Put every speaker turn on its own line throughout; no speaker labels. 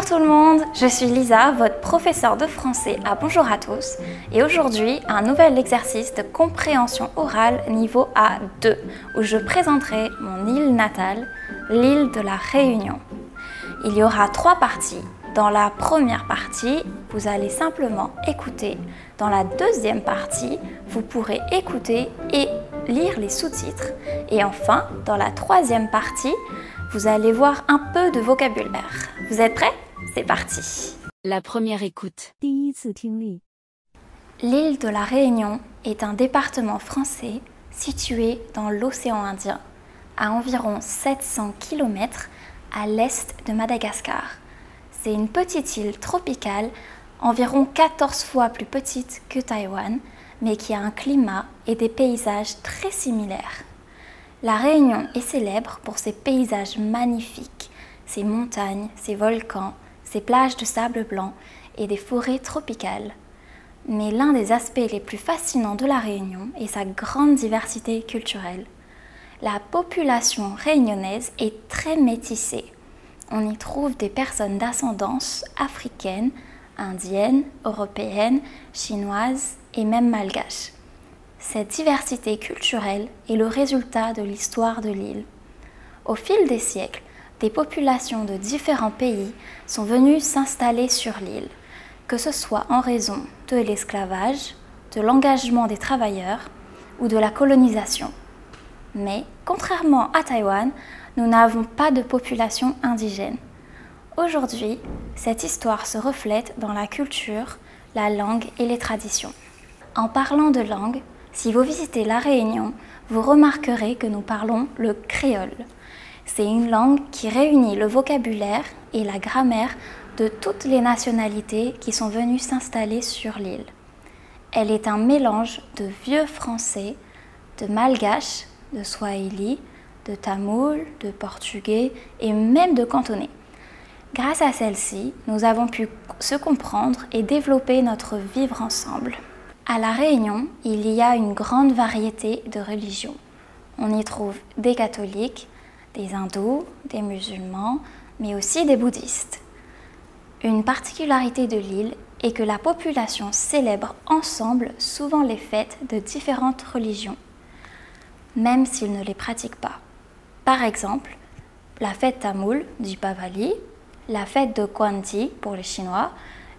Bonjour tout le monde, je suis Lisa, votre professeure de français à Bonjour à tous et aujourd'hui un nouvel exercice de compréhension orale niveau A2 où je présenterai mon île natale, l'île de la Réunion. Il y aura 3 parties. Dans la première partie, vous allez simplement écouter. Dans la deuxième partie, vous pourrez écouter et lire les sous-titres. Et enfin, dans la troisième partie, vous allez voir un peu de vocabulaire. Vous êtes prêts? C'est parti!
La première écoute.
第一次听力
L'île de la Réunion est un département français situé dans l'océan Indien, à environ 700 km à l'est de Madagascar. C'est une petite île tropicale, environ 14 fois plus petite que Taïwan, mais qui a un climat et des paysages très similaires. La Réunion est célèbre pour ses paysages magnifiques, ses montagnes, ses volcans, ses plages de sable blanc et des forêts tropicales. Mais l'un des aspects les plus fascinants de la Réunion est sa grande diversité culturelle. La population réunionnaise est très métissée. On y trouve des personnes d'ascendance africaine, indienne, européenne, chinoise et même malgache. Cette diversité culturelle est le résultat de l'histoire de l'île. Au fil des siècles, des populations de différents pays sont venues s'installer sur l'île, que ce soit en raison de l'esclavage, de l'engagement des travailleurs ou de la colonisation. Mais, contrairement à Taïwan, nous n'avons pas de population indigène. Aujourd'hui, cette histoire se reflète dans la culture, la langue et les traditions. En parlant de langue, si vous visitez La Réunion, vous remarquerez que nous parlons le créole. C'est une langue qui réunit le vocabulaire et la grammaire de toutes les nationalités qui sont venues s'installer sur l'île. Elle est un mélange de vieux français, de malgache, de swahili, de tamoul, de portugais et même de cantonais. Grâce à celle-ci, nous avons pu se comprendre et développer notre vivre ensemble. À La Réunion, il y a une grande variété de religions. On y trouve des catholiques, des hindous, des musulmans, mais aussi des bouddhistes. Une particularité de l'île est que la population célèbre ensemble souvent les fêtes de différentes religions, même s'ils ne les pratiquent pas. Par exemple, la fête tamoul du Pavali, la fête de Kwanti pour les Chinois,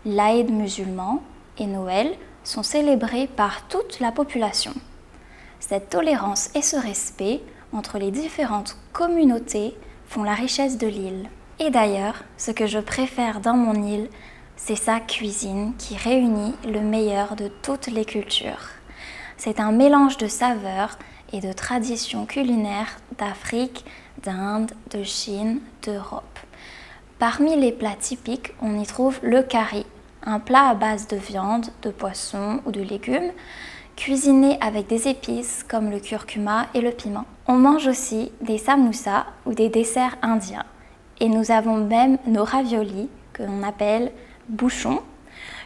l'Aïd musulman et Noël sont célébrés par toute la population. Cette tolérance et ce respect entre les différentes communautés font la richesse de l'île. Et d'ailleurs, ce que je préfère dans mon île, c'est sa cuisine qui réunit le meilleur de toutes les cultures. C'est un mélange de saveurs et de traditions culinaires d'Afrique, d'Inde, de Chine, d'Europe. Parmi les plats typiques, on y trouve le curry, un plat à base de viande, de poisson ou de légumes, cuisiné avec des épices comme le curcuma et le piment. On mange aussi des samoussas ou des desserts indiens. Et nous avons même nos raviolis, que l'on appelle bouchons,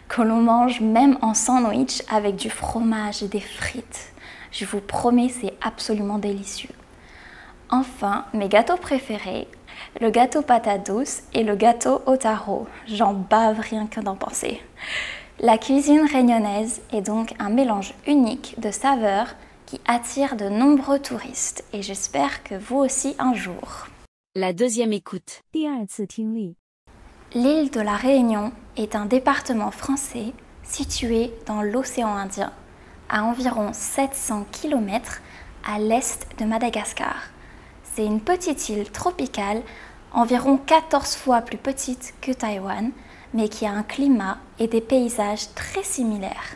que l'on mange même en sandwich avec du fromage et des frites. Je vous promets, c'est absolument délicieux. Enfin, mes gâteaux préférés, le gâteau patate douce et le gâteau au taro. J'en bave rien que d'en penser. La cuisine réunionnaise est donc un mélange unique de saveurs qui attire de nombreux touristes et j'espère que vous aussi un jour.
La deuxième écoute.
第二次听力
L'île de la Réunion est un département français situé dans l'océan Indien, à environ 700 km à l'est de Madagascar. C'est une petite île tropicale, environ 14 fois plus petite que Taïwan, mais qui a un climat et des paysages très similaires.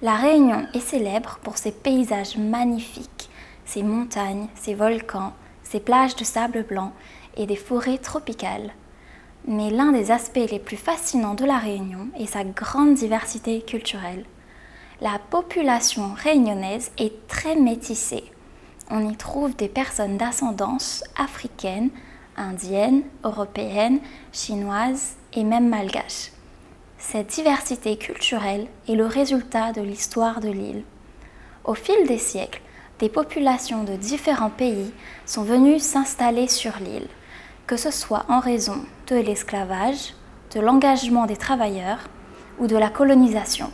La Réunion est célèbre pour ses paysages magnifiques, ses montagnes, ses volcans, ses plages de sable blanc et des forêts tropicales. Mais l'un des aspects les plus fascinants de la Réunion est sa grande diversité culturelle. La population réunionnaise est très métissée. On y trouve des personnes d'ascendance africaine, indienne, européenne, chinoise et même malgache. Cette diversité culturelle est le résultat de l'histoire de l'île. Au fil des siècles, des populations de différents pays sont venues s'installer sur l'île, que ce soit en raison de l'esclavage, de l'engagement des travailleurs ou de la colonisation.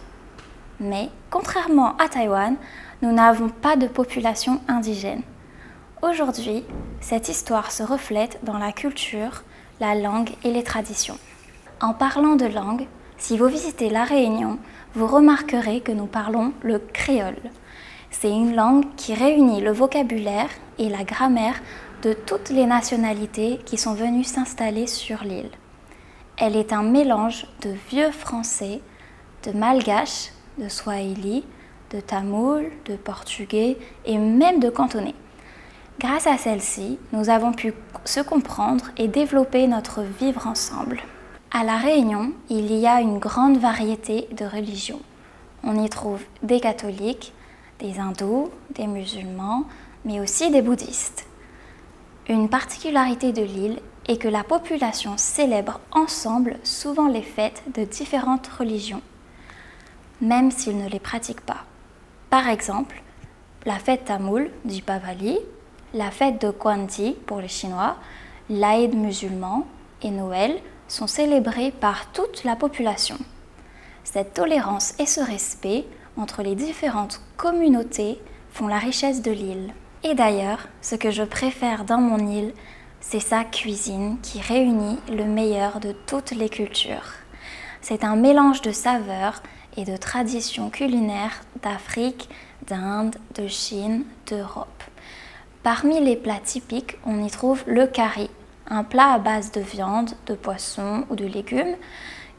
Mais, contrairement à Taïwan, nous n'avons pas de population indigène. Aujourd'hui, cette histoire se reflète dans la culture, la langue et les traditions. En parlant de langue, si vous visitez La Réunion, vous remarquerez que nous parlons le créole. C'est une langue qui réunit le vocabulaire et la grammaire de toutes les nationalités qui sont venues s'installer sur l'île. Elle est un mélange de vieux français, de malgache, de swahili, de tamoul, de portugais et même de cantonais. Grâce à celle-ci, nous avons pu se comprendre et développer notre vivre ensemble. À La Réunion, il y a une grande variété de religions. On y trouve des catholiques, des hindous, des musulmans, mais aussi des bouddhistes. Une particularité de l'île est que la population célèbre ensemble souvent les fêtes de différentes religions, même s'ils ne les pratiquent pas. Par exemple, la fête tamoul, Dipavali, la fête de Kwanti pour les Chinois, l'Aïd musulman et Noël sont célébrés par toute la population. Cette tolérance et ce respect entre les différentes communautés font la richesse de l'île. Et d'ailleurs, ce que je préfère dans mon île, c'est sa cuisine qui réunit le meilleur de toutes les cultures. C'est un mélange de saveurs et de traditions culinaires d'Afrique, d'Inde, de Chine, d'Europe. Parmi les plats typiques, on y trouve le curry, un plat à base de viande, de poisson ou de légumes,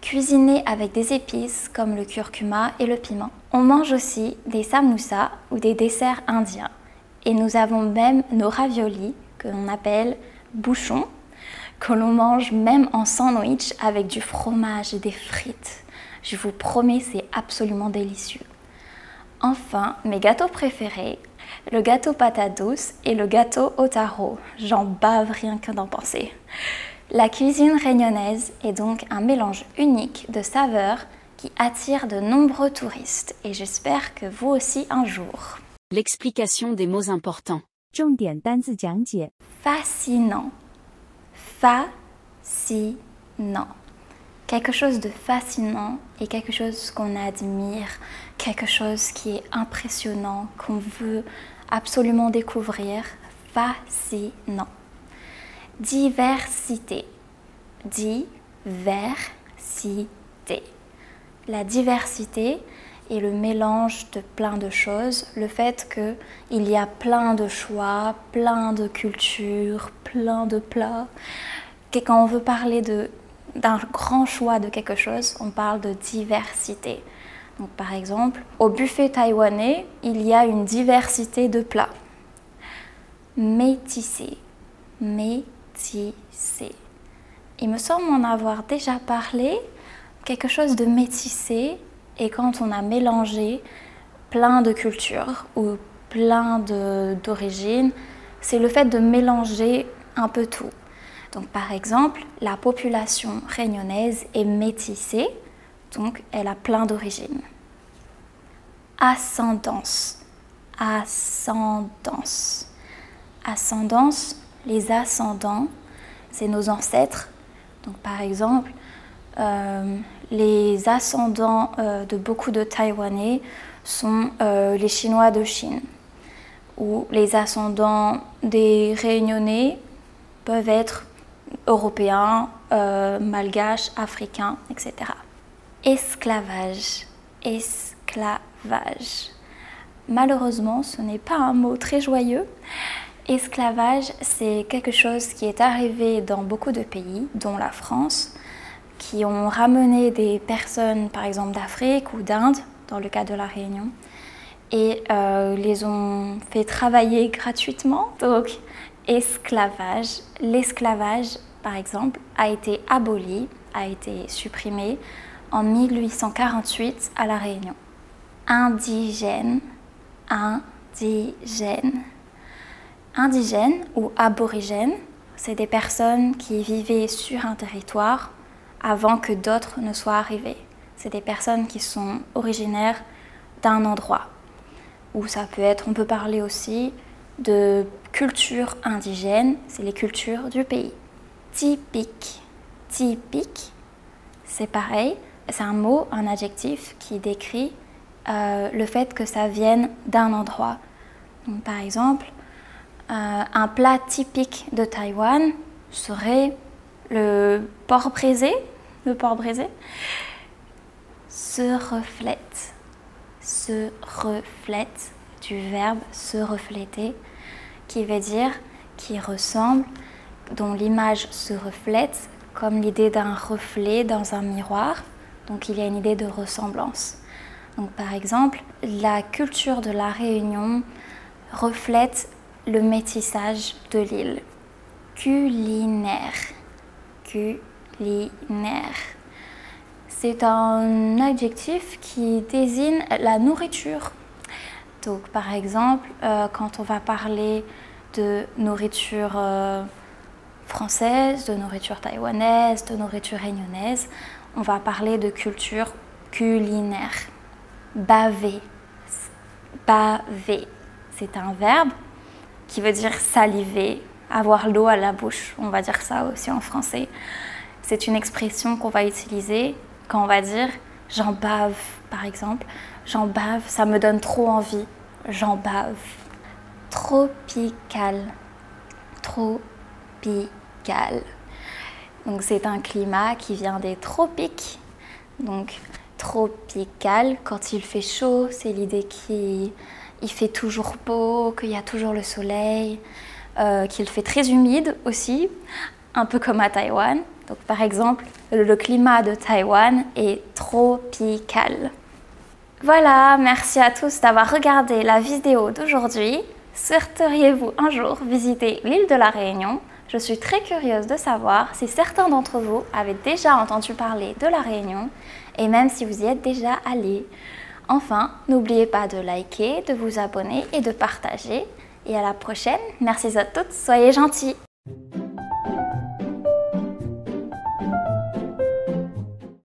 cuisiné avec des épices comme le curcuma et le piment. On mange aussi des samoussas ou des desserts indiens. Et nous avons même nos raviolis, que l'on appelle bouchons, que l'on mange même en sandwich avec du fromage et des frites. Je vous promets, c'est absolument délicieux. Enfin, mes gâteaux préférés, le gâteau patate douce et le gâteau au taro. J'en bave rien que d'en penser. La cuisine réunionnaise est donc un mélange unique de saveurs qui attire de nombreux touristes et j'espère que vous aussi un jour.
L'explication des mots importants.
重点单字讲解
Fascinant. Fascinant. Quelque chose de fascinant et quelque chose qu'on admire, quelque chose qui est impressionnant, qu'on veut absolument découvrir. Fascinant. Diversité. Diversité. La diversité est le mélange de plein de choses, le fait qu'il y a plein de choix, plein de cultures, plein de plats. Et quand on veut parler d'un grand choix de quelque chose, on parle de diversité. Donc, par exemple, au buffet taïwanais, il y a une diversité de plats. Métissé. Métissé. Il me semble en avoir déjà parlé, quelque chose de métissé, et quand on a mélangé plein de cultures ou plein d'origines, c'est le fait de mélanger un peu tout. Donc par exemple, la population réunionnaise est métissée, donc elle a plein d'origines. Ascendance. Ascendance. Ascendance, les ascendants, c'est nos ancêtres. Donc par exemple, les ascendants de beaucoup de Taïwanais sont les Chinois de Chine. Ou les ascendants des Réunionnais peuvent être européens, malgaches, africains, etc. Esclavage. Esclavage. Malheureusement, ce n'est pas un mot très joyeux. Esclavage, c'est quelque chose qui est arrivé dans beaucoup de pays, dont la France, qui ont ramené des personnes, par exemple d'Afrique ou d'Inde, dans le cas de la Réunion, et les ont fait travailler gratuitement. Donc, esclavage. L'esclavage, par exemple, a été aboli, a été supprimé en 1848 à La Réunion. Indigène. Indigène. Indigènes ou aborigènes, c'est des personnes qui vivaient sur un territoire avant que d'autres ne soient arrivés. C'est des personnes qui sont originaires d'un endroit. Ou ça peut être, on peut parler aussi de culture indigène, c'est les cultures du pays. Typique. Typique, c'est pareil, c'est un mot, un adjectif qui décrit le fait que ça vienne d'un endroit. Donc, par exemple, un plat typique de Taïwan serait le porc braisé. Le porc braisé se reflète du verbe se refléter, qui veut dire qui ressemble, dont l'image se reflète, comme l'idée d'un reflet dans un miroir. Donc il y a une idée de ressemblance. Donc par exemple, la culture de la Réunion reflète le métissage de l'île. Culinaire. C'est un adjectif qui désigne la nourriture. Donc par exemple, quand on va parler de nourriture française, de nourriture taïwanaise, de nourriture réunionnaise, on va parler de culture culinaire. Baver. C'est un verbe qui veut dire saliver, avoir l'eau à la bouche. On va dire ça aussi en français. C'est une expression qu'on va utiliser quand on va dire « j'en bave » par exemple. J'en bave, ça me donne trop envie. J'en bave. Tropical. Donc c'est un climat qui vient des tropiques. Donc tropical, quand il fait chaud, c'est l'idée qu'il fait toujours beau, qu'il y a toujours le soleil, qu'il fait très humide aussi, un peu comme à Taïwan. Donc par exemple, le climat de Taïwan est tropical. Voilà, merci à tous d'avoir regardé la vidéo d'aujourd'hui. Souhaiteriez-vous un jour visiter l'île de la Réunion? Je suis très curieuse de savoir si certains d'entre vous avaient déjà entendu parler de la Réunion et même si vous y êtes déjà allés. Enfin, n'oubliez pas de liker, de vous abonner et de partager. Et à la prochaine, merci à toutes, soyez gentils!